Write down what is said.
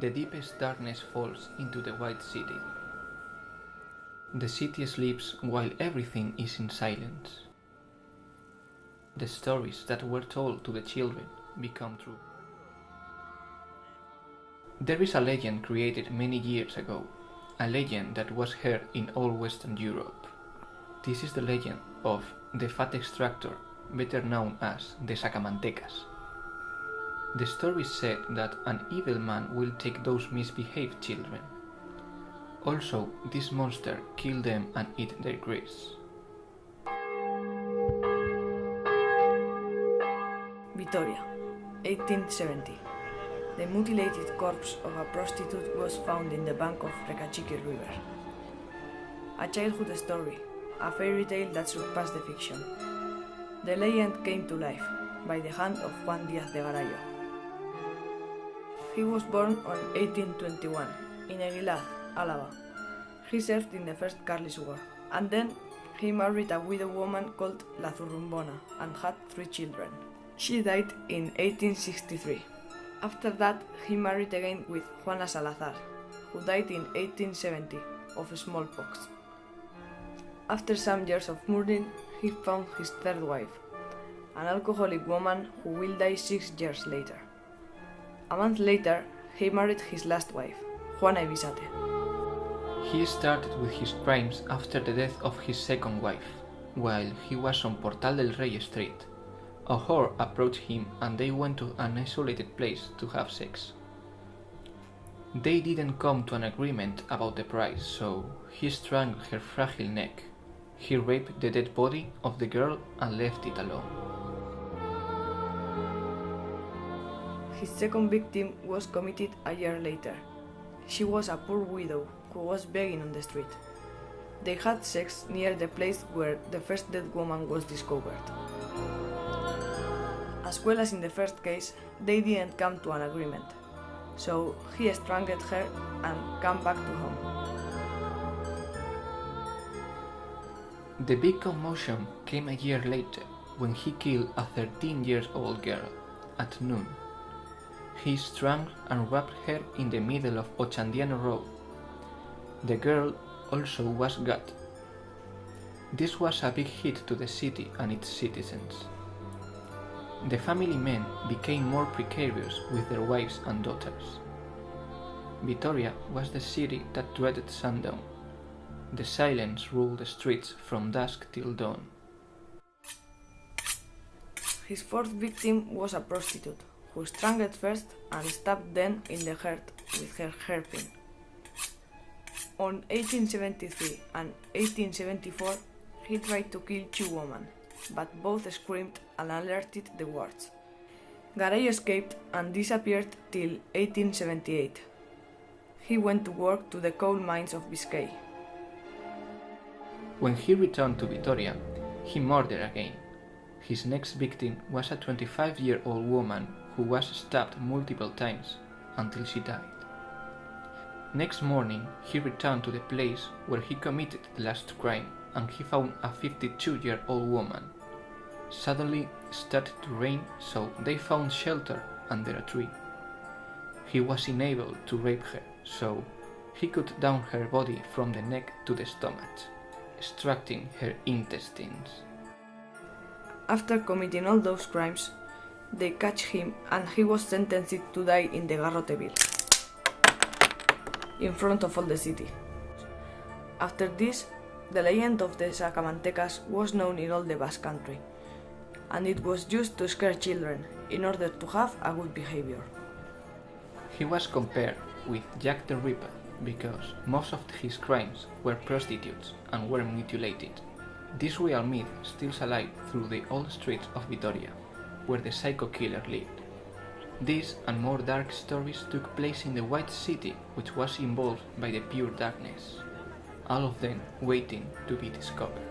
the deepest darkness falls into the White City. The city sleeps while everything is in silence. The stories that were told to the children become true. There is a legend created many years ago, a legend that was heard in all Western Europe. This is the legend of the Fat Extractor, better known as the Sacamantecas. The story said that an evil man will take those misbehaved children. Also, this monster kill them and eat their grease. Vitoria, 1870. The mutilated corpse of a prostitute was found in the bank of Recachiki River. A childhood story, a fairy tale that surpassed the fiction. The legend came to life by the hand of Juan Díaz de Garayo. He was born on 1821 in Eguilaz, Álava. He served in the First Carlist War, and then he married a widow woman called La Zurrumbona and had 3 children. She died in 1863. After that, he married again with Juana Salazar, who died in 1870 of smallpox. After some years of mourning, he found his 3rd wife, an alcoholic woman who will die 6 years later. A month later, he married his last wife, Juana Ibisate. He started with his crimes after the death of his 2nd wife, while he was on Portal del Rey Street. A whore approached him and they went to an isolated place to have sex. They didn't come to an agreement about the price, so he strangled her fragile neck. He raped the dead body of the girl and left it alone. His 2nd victim was committed a year later. She was a poor widow who was begging on the street. They had sex near the place where the first dead woman was discovered. As well as in the first case, they didn't come to an agreement, so he strangled her and came back to home. The big commotion came a year later when he killed a 13-year-old girl at noon. He strangled and wrapped her in the middle of Ochandiano Road. The girl also was got. This was a big hit to the city and its citizens. The family men became more precarious with their wives and daughters. Vitoria was the city that dreaded sundown. The silence ruled the streets from dusk till dawn. His 4th victim was a prostitute, who strangled first and stabbed then in the heart with her hairpin. On 1873 and 1874, he tried to kill 2 women, but both screamed and alerted the guards. Garay escaped and disappeared till 1878. He went to work to the coal mines of Biscay. When he returned to Vitoria, he murdered again. His next victim was a 25-year-old woman who was stabbed multiple times until she died. Next morning, he returned to the place where he committed the last crime and he found a 52-year-old woman. Suddenly it started to rain, so they found shelter under a tree. He was unable to rape her, so he cut down her body from the neck to the stomach, extracting her intestines. After committing all those crimes, they catch him and he was sentenced to die in the Garroteville, in front of all the city. After this, the legend of the Sacamantecas was known in all the Basque Country, and it was used to scare children in order to have a good behavior. He was compared with Jack the Ripper because most of his crimes were prostitutes and were mutilated. This real myth still alive through the old streets of Vitoria, where the psycho killer lived. These and more dark stories took place in the White City, which was involved by the pure darkness, all of them waiting to be discovered.